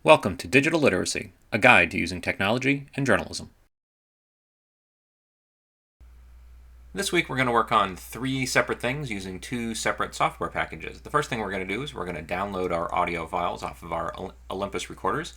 Welcome to Digital Literacy, a guide to using technology and journalism. This week we're going to work on three separate things using two separate software packages. The first thing we're going to do is we're going to download our audio files off of our Olympus recorders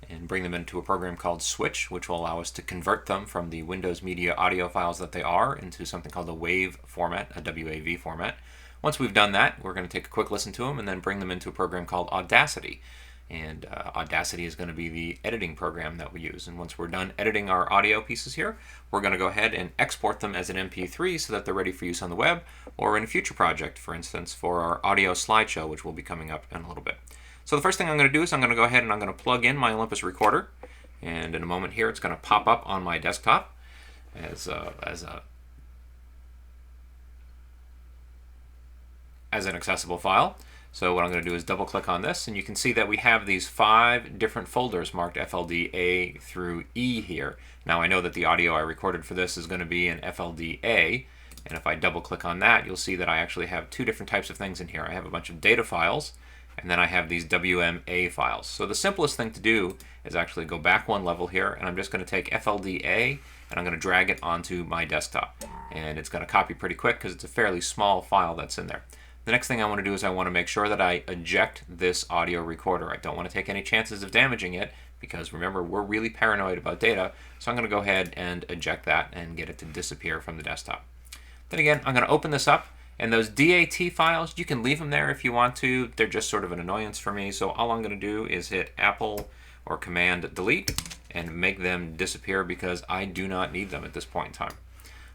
and bring them into a program called Switch, which will allow us to convert them from the Windows Media audio files that they are into something called a WAV format, a WAV format. Once we've done that, we're going to take a quick listen to them and then bring them into a program called Audacity. And Audacity is going to be the editing program that we use. And once we're done editing our audio pieces here, we're going to go ahead and export them as an MP3 so that they're ready for use on the web or in a future project, for instance, for our audio slideshow, which will be coming up in a little bit. So the first thing I'm going to do is I'm going to go ahead and I'm going to plug in my Olympus recorder. And in a moment here, it's going to pop up on my desktop as an accessible file. So what I'm going to do is double click on this, and you can see that we have these 5 different folders marked FLD A through E here. Now I know that the audio I recorded for this is going to be in FLD A, and if I double click on that, you'll see that I actually have 2 different types of things in here. I have a bunch of data files, and then I have these WMA files. So the simplest thing to do is actually go back one level here, and I'm just going to take FLD A, and I'm going to drag it onto my desktop. And it's going to copy pretty quick because it's a fairly small file that's in there. The next thing I want to do is I want to make sure that I eject this audio recorder. I don't want to take any chances of damaging it because remember, we're really paranoid about data. So I'm going to go ahead and eject that and get it to disappear from the desktop. Then again, I'm going to open this up, and those DAT files, you can leave them there if you want to. They're just sort of an annoyance for me. So all I'm going to do is hit Apple or Command Delete and make them disappear because I do not need them at this point in time.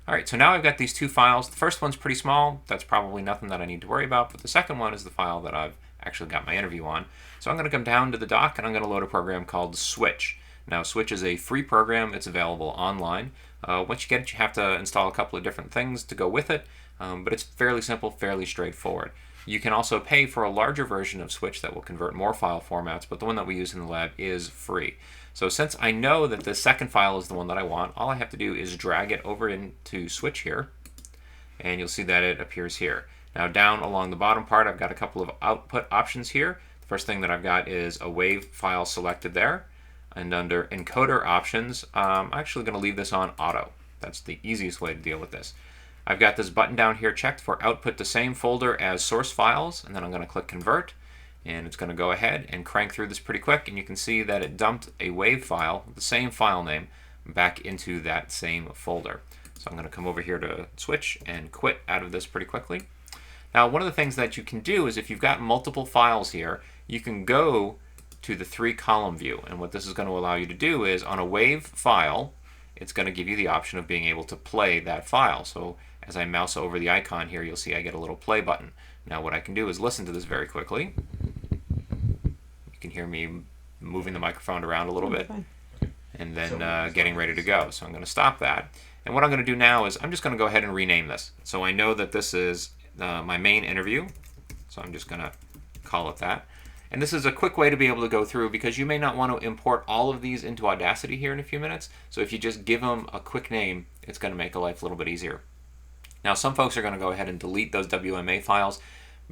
All right, so now I've got these 2 files. The first one's pretty small. That's probably nothing that I need to worry about, but the second one is the file that I've actually got my interview on. So I'm going to come down to the dock and I'm going to load a program called Switch. Now, Switch is a free program. It's available online. Once you get it, you have to install a couple of different things to go with it, but it's fairly simple, fairly straightforward. You can also pay for a larger version of Switch that will convert more file formats, but the one that we use in the lab is free. So since I know that the second file is the one that I want, all I have to do is drag it over into Switch here, and you'll see that it appears here. Now down along the bottom part, I've got a couple of output options here. The first thing that I've got is a WAV file selected there, and under encoder options, I'm actually going to leave this on auto. That's the easiest way to deal with this. I've got this button down here checked for output the same folder as source files, and then I'm going to click convert, and it's going to go ahead and crank through this pretty quick, and you can see that it dumped a WAV file, the same file name, back into that same folder. So I'm going to come over here to Switch and quit out of this pretty quickly. Now one of the things that you can do is if you've got multiple files here, you can go to the 3-column view, and what this is going to allow you to do is on a WAV file, it's going to give you the option of being able to play that file. So as I mouse over the icon here, you'll see I get a little play button. Now what I can do is listen to this very quickly. You can hear me moving the microphone around a little bit and then getting ready to go. So I'm going to stop that. And what I'm going to do now is I'm just going to go ahead and rename this. So I know that this is my main interview. So I'm just going to call it that. And this is a quick way to be able to go through because you may not want to import all of these into Audacity here in a few minutes. So if you just give them a quick name, it's going to make life a little bit easier. Now some folks are going to go ahead and delete those WMA files.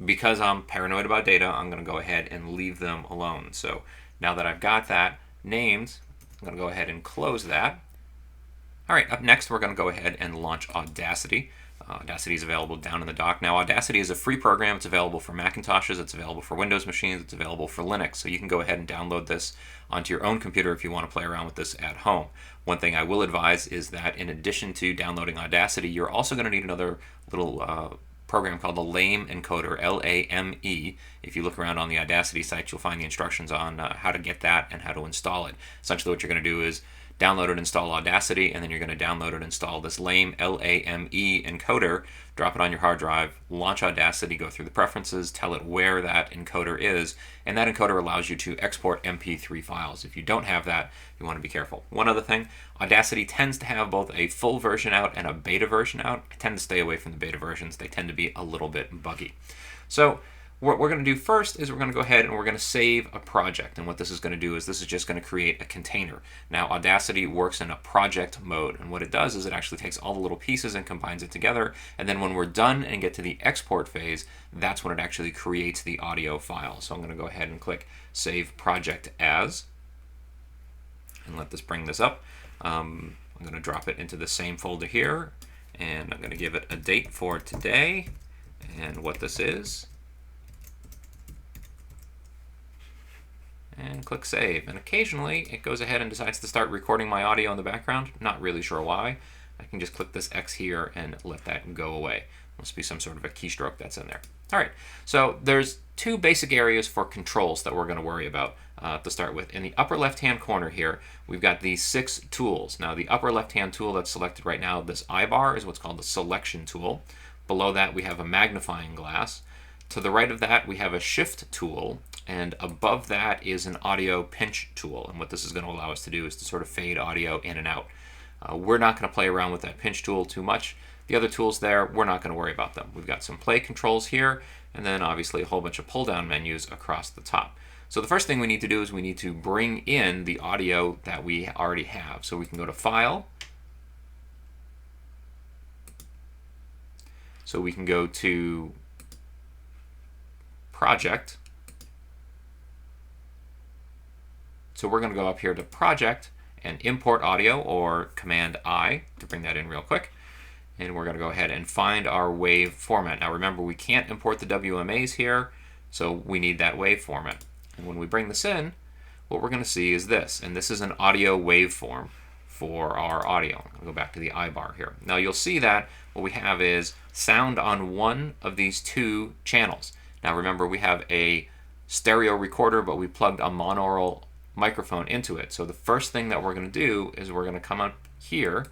Because I'm paranoid about data, I'm going to go ahead and leave them alone. So now that I've got that named, I'm going to go ahead and close that. All right, up next we're going to go ahead and launch Audacity. Audacity is available down in the dock. Now Audacity is a free program. It's available for Macintoshes, it's available for Windows machines, it's available for Linux. So you can go ahead and download this onto your own computer if you want to play around with this at home. One thing I will advise is that in addition to downloading Audacity, you're also going to need another little program called the LAME encoder, L-A-M-E. If you look around on the Audacity site, you'll find the instructions on how to get that and how to install it. Essentially what you're going to do is download and install Audacity, and then you're going to download and install this LAME, L-A-M-E encoder, drop it on your hard drive, launch Audacity, go through the preferences, tell it where that encoder is, and that encoder allows you to export MP3 files. If you don't have that, you want to be careful. One other thing, Audacity tends to have both a full version out and a beta version out. I tend to stay away from the beta versions. They tend to be a little bit buggy. So what we're going to do first is we're going to go ahead and we're going to save a project. And what this is going to do is this is just going to create a container. Now, Audacity works in a project mode. And what it does is it actually takes all the little pieces and combines it together. And then when we're done and get to the export phase, that's when it actually creates the audio file. So I'm going to go ahead and click Save Project As. And let this bring this up. I'm going to drop it into the same folder here. And I'm going to give it a date for today and what this is. And click Save. And occasionally it goes ahead and decides to start recording my audio in the background. Not really sure why. I can just click this X here and let that go away. Must be some sort of a keystroke that's in there. All right, so there's two basic areas for controls that we're going to worry about to start with. In the upper left-hand corner here, we've got these 6 tools. Now, the upper left-hand tool that's selected right now, this I bar, is what's called the selection tool. Below that, we have a magnifying glass. To the right of that, we have a shift tool. And above that is an audio pinch tool. And what this is going to allow us to do is to sort of fade audio in and out. We're not going to play around with that pinch tool too much. The other tools there, we're not going to worry about them. We've got some play controls here, and then obviously a whole bunch of pull-down menus across the top. So the first thing we need to do is we need to bring in the audio that we already have. So we can go to File. So we can go to Project. So we're going to go up here to Project and Import Audio, or Command I to bring that in real quick. And we're going to go ahead and find our WAV format. Now remember, we can't import the WMAs here, so we need that WAV format. And when we bring this in, what we're going to see is this. And this is an audio waveform for our audio. I'm going to go back to the I bar here. Now you'll see that what we have is sound on one of these 2 channels. Now remember, we have a stereo recorder, but we plugged a monaural microphone into it. So the first thing that we're going to do is we're going to come up here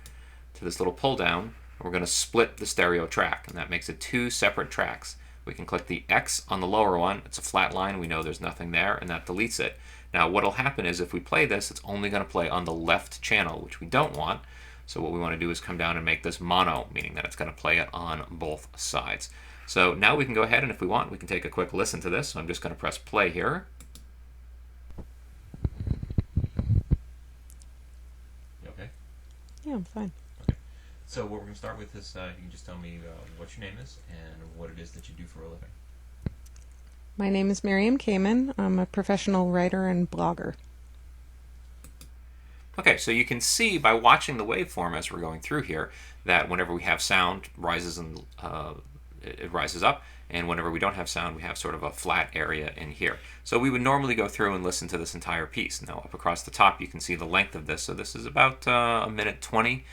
to this little pull down. We're going to split the stereo track, and that makes it 2 separate tracks. We can click the X on the lower one. It's a flat line. We know there's nothing there, and that deletes it. Now what will happen is if we play this, it's only going to play on the left channel, which we don't want. So what we want to do is come down and make this mono, meaning that it's going to play it on both sides. So now we can go ahead, and if we want, we can take a quick listen to this. So I'm just going to press play here. You okay? Yeah, I'm fine. So what we're going to start with is you can just tell me what your name is and what it is that you do for a living. My name is Miriam Kamen. I'm a professional writer and blogger. Okay, so you can see by watching the waveform as we're going through here that whenever we have sound, it rises up, and whenever we don't have sound, we have sort of a flat area in here. So we would normally go through and listen to this entire piece. Now up across the top, you can see the length of this. So this is about a minute 20.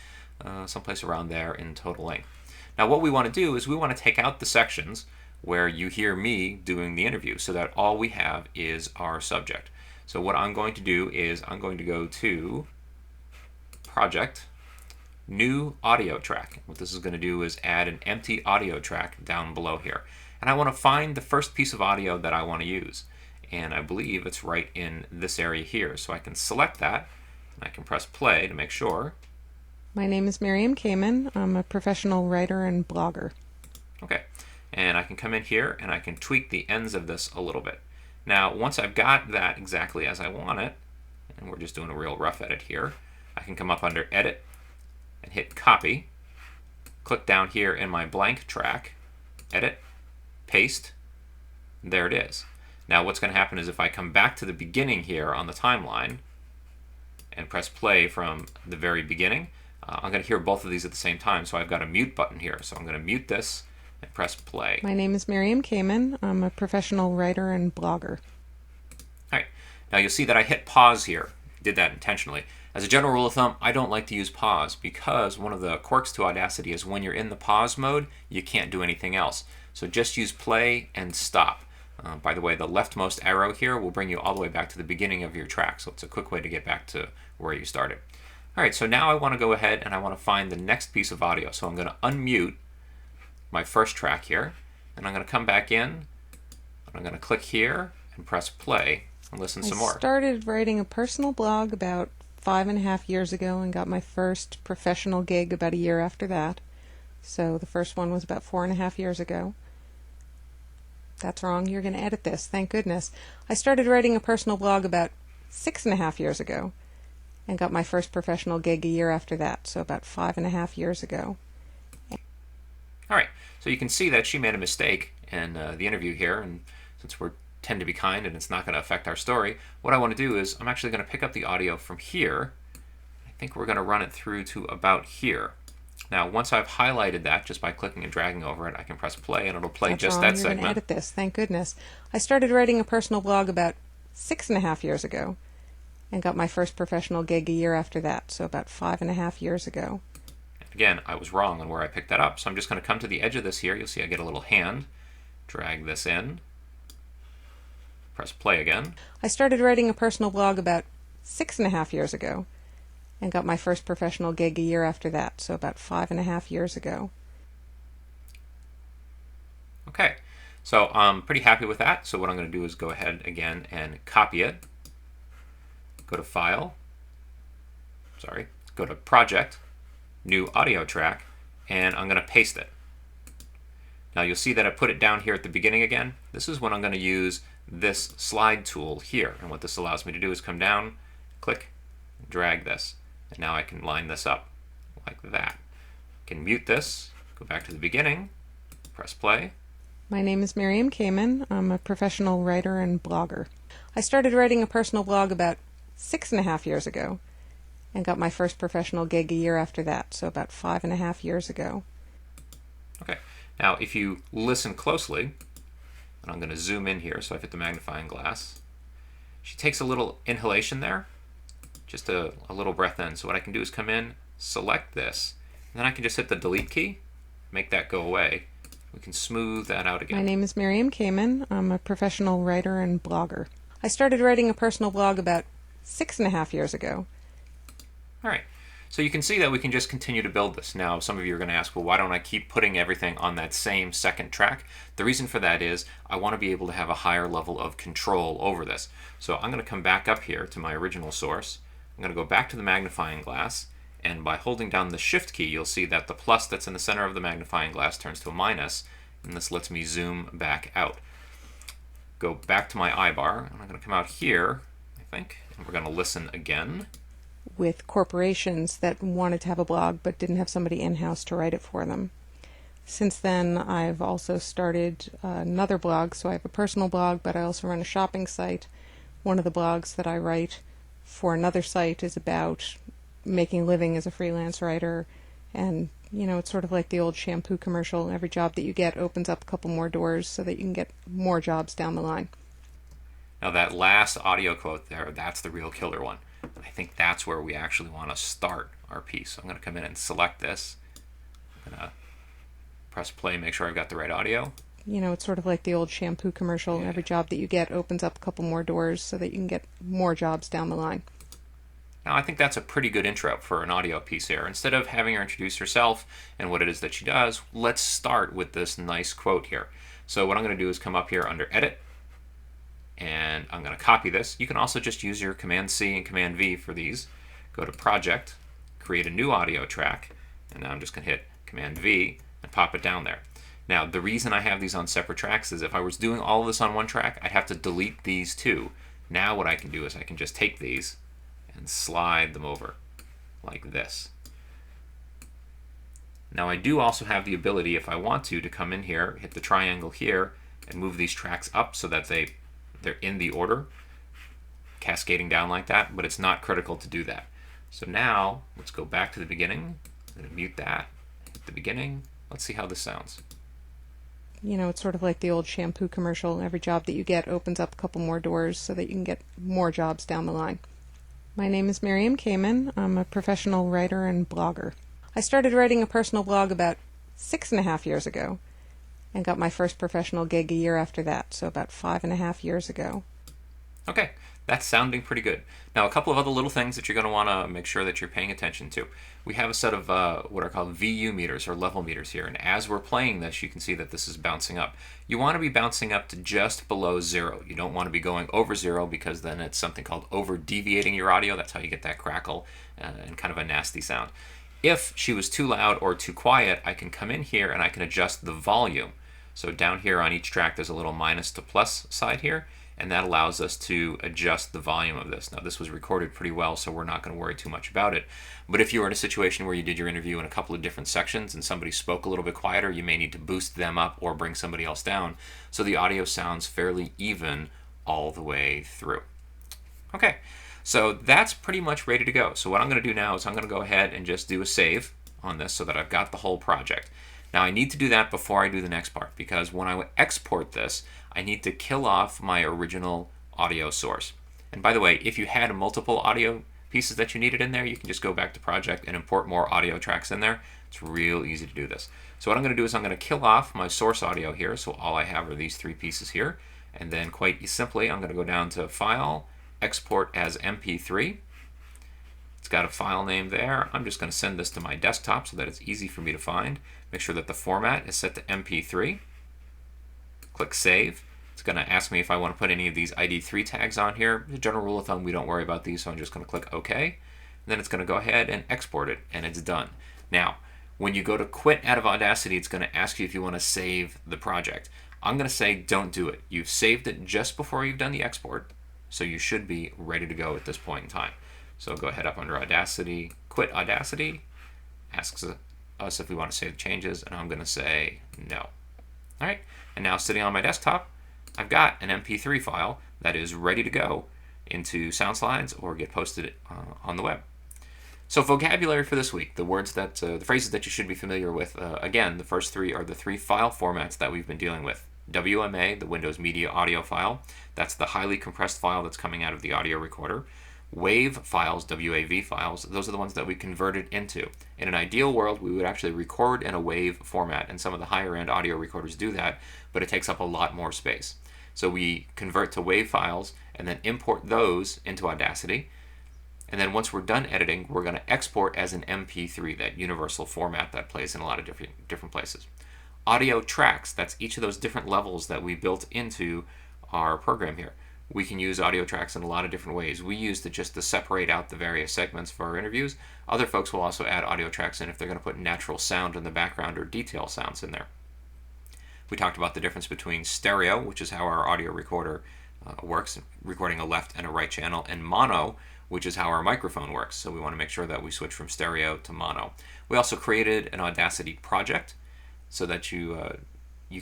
Someplace around there in total length. Now what we want to do is we want to take out the sections where you hear me doing the interview so that all we have is our subject. So what I'm going to do is I'm going to go to Project, New Audio Track. What this is going to do is add an empty audio track down below here. And I want to find the first piece of audio that I want to use. And I believe it's right in this area here. So I can select that, and I can press play to make sure. My name is Miriam Kamen. I'm a professional writer and blogger. Okay, and I can come in here and I can tweak the ends of this a little bit. Now, once I've got that exactly as I want it, and we're just doing a real rough edit here, I can come up under Edit and hit Copy, click down here in my blank track, Edit, Paste, and there it is. Now what's going to happen is if I come back to the beginning here on the timeline and press play from the very beginning, I'm going to hear both of these at the same time, so I've got a mute button here. So I'm going to mute this and press play. My name is Miriam Kamen. I'm a professional writer and blogger. All right. Now you'll see that I hit pause here. Did that intentionally. As a general rule of thumb, I don't like to use pause because one of the quirks to Audacity is when you're in the pause mode, you can't do anything else. So just use play and stop. By the way, the leftmost arrow here will bring you all the way back to the beginning of your track. So it's a quick way to get back to where you started. All right, so now I want to go ahead and I want to find the next piece of audio. So I'm going to unmute my first track here, and I'm going to come back in, and I'm going to click here and press play and listen some more. I started writing a personal blog about 5.5 years ago and got my first professional gig about a year after that. So the first one was about 4.5 years ago. That's wrong. You're going to edit this. Thank goodness. I started writing a personal blog about 6.5 years ago and got my first professional gig a year after that, so about 5.5 years ago. All right, so you can see that she made a mistake in the interview here, and since we tend to be kind and it's not going to affect our story, what I want to do is I'm actually going to pick up the audio from here. I think we're going to run it through to about here. Now, once I've highlighted that, just by clicking and dragging over it, I can press play and it'll play That's just wrong. that You're segment. Going to edit this. Thank goodness. I started writing a personal blog about 6.5 years ago and got my first professional gig a year after that, so about 5.5 years ago. Again, I was wrong on where I picked that up, so I'm just going to come to the edge of this here. You'll see I get a little hand. Drag this in. Press play again. I started writing a personal blog about 6.5 years ago and got my first professional gig a year after that, so about 5.5 years ago. Okay, so I'm pretty happy with that. So what I'm going to do is go ahead again and copy it. Go to File. Go to Project, New Audio Track, and I'm going to paste it. Now you'll see that I put it down here at the beginning again. This is when I'm going to use this slide tool here. And what this allows me to do is come down, click, drag this. And now I can line this up like that. I can mute this, go back to the beginning, press play. My name is Miriam Kamen. I'm a professional writer and blogger. I started writing a personal blog about 6.5 years ago and got my first professional gig a year after that, so about 5.5 years ago. Okay, now if you listen closely, and I'm going to zoom in here so I fit the magnifying glass, she takes a little inhalation there, just a little breath in. So what I can do is come in, select this, and then I can just hit the delete key, make that go away. We can smooth that out again. My name is Miriam Kamen. I'm a professional writer and blogger. I started writing a personal blog about 6.5 years ago. All right, so you can see that we can just continue to build this. Now, some of you are going to ask, well, why don't I keep putting everything on that same second track? The reason for that is I want to be able to have a higher level of control over this. So I'm going to come back up here to my original source. I'm going to go back to the magnifying glass, and by holding down the Shift key, you'll see that the plus that's in the center of the magnifying glass turns to a minus, and this lets me zoom back out. Go back to my iBar, and I'm going to come out here, I think, and we're going to listen again. With corporations that wanted to have a blog but didn't have somebody in-house to write it for them. Since then, I've also started another blog, so I have a personal blog, but I also run a shopping site. One of the blogs that I write for another site is about making a living as a freelance writer, and it's sort of like the old shampoo commercial. Every job that you get opens up a couple more doors so that you can get more jobs down the line. Now that last audio quote there, that's the real killer one. I think that's where we actually want to start our piece. So I'm going to come in and select this. I'm going to press play, make sure I've got the right audio. It's sort of like the old shampoo commercial. Yeah. Every job that you get opens up a couple more doors so that you can get more jobs down the line. Now I think that's a pretty good intro for an audio piece here. Instead of having her introduce herself and what it is that she does, let's start with this nice quote here. So what I'm going to do is come up here under Edit, and I'm going to copy this. You can also just use your Command C and Command V for these. Go to Project, create a new audio track, and now I'm just going to hit Command V and pop it down there. Now the reason I have these on separate tracks is if I was doing all of this on one track, I'd have to delete these two. Now what I can do is I can just take these and slide them over like this. Now I do also have the ability, if I want to come in here, hit the triangle here, and move these tracks up so that they're in the order, cascading down like that, but it's not critical to do that. So now, let's go back to the beginning. I'm going to mute that at the beginning. Let's see how this sounds. It's sort of like the old shampoo commercial. Every job that you get opens up a couple more doors so that you can get more jobs down the line. My name is Miriam Kamen. I'm a professional writer and blogger. I started writing a personal blog about 6.5 years ago and got my first professional gig a year after that, so about 5.5 years ago. Okay, that's sounding pretty good. Now, a couple of other little things that you're going to want to make sure that you're paying attention to. We have a set of what are called VU meters or level meters here, and as we're playing this, you can see that this is bouncing up. You want to be bouncing up to just below 0. You don't want to be going over 0 because then it's something called over-deviating your audio. That's how you get that crackle and kind of a nasty sound. If she was too loud or too quiet, I can come in here and I can adjust the volume. So down here on each track there's a little minus to plus side here, and that allows us to adjust the volume of this. Now this was recorded pretty well, so we're not going to worry too much about it. But if you were in a situation where you did your interview in a couple of different sections and somebody spoke a little bit quieter, you may need to boost them up or bring somebody else down so the audio sounds fairly even all the way through. Okay, so that's pretty much ready to go. So what I'm going to do now is I'm going to go ahead and just do a save on this so that I've got the whole project. Now I need to do that before I do the next part, because when I export this, I need to kill off my original audio source. And by the way, if you had multiple audio pieces that you needed in there, you can just go back to project and import more audio tracks in there. It's real easy to do this. So what I'm going to do is I'm going to kill off my source audio here, so all I have are these three pieces here. And then quite simply, I'm going to go down to File, Export as MP3. It's got a file name there. I'm just going to send this to my desktop so that it's easy for me to find. Make sure that the format is set to MP3. Click Save. It's going to ask me if I want to put any of these ID3 tags on here. The general rule of thumb, we don't worry about these, so I'm just going to click OK. And then it's going to go ahead and export it, and it's done. Now, when you go to quit out of Audacity, it's going to ask you if you want to save the project. I'm going to say don't do it. You've saved it just before you've done the export, so you should be ready to go at this point in time. So go ahead up under Audacity, quit Audacity, asks us if we want to save the changes, and I'm going to say no. All right, and now sitting on my desktop, I've got an MP3 file that is ready to go into SoundSlides or get posted on the web. So vocabulary for this week, the words that, the phrases that you should be familiar with. Again, the first three are the three file formats that we've been dealing with. WMA, the Windows Media Audio file, that's the highly compressed file that's coming out of the audio recorder. WAV files, WAV files, those are the ones that we converted into. In an ideal world, we would actually record in a WAV format, and some of the higher end audio recorders do that, but it takes up a lot more space. So we convert to WAV files and then import those into Audacity. And then once we're done editing, we're going to export as an MP3, that universal format that plays in a lot of different places. Audio tracks, that's each of those different levels that we built into our program here. We can use audio tracks in a lot of different ways. We used it just to separate out the various segments for our interviews. Other folks will also add audio tracks in if they're going to put natural sound in the background or detail sounds in there. We talked about the difference between stereo, which is how our audio recorder works, recording a left and a right channel, and mono, which is how our microphone works. So we want to make sure that we switch from stereo to mono. We also created an Audacity project so that you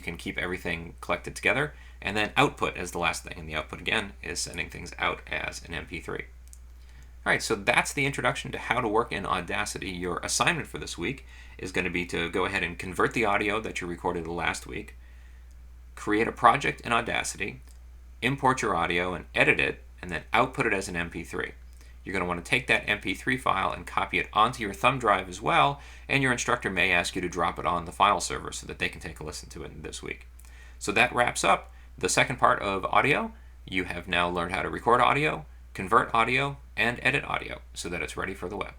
can keep everything collected together. And then output as the last thing. And the output, again, is sending things out as an MP3. All right, so that's the introduction to how to work in Audacity. Your assignment for this week is going to be to go ahead and convert the audio that you recorded last week, create a project in Audacity, import your audio and edit it, and then output it as an MP3. You're going to want to take that MP3 file and copy it onto your thumb drive as well, and your instructor may ask you to drop it on the file server so that they can take a listen to it this week. So that wraps up the second part of audio. You have now learned how to record audio, convert audio, and edit audio so that it's ready for the web.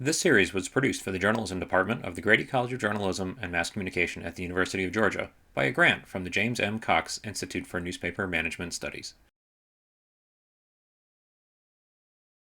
This series was produced for the Journalism Department of the Grady College of Journalism and Mass Communication at the University of Georgia by a grant from the James M. Cox Institute for Newspaper Management Studies.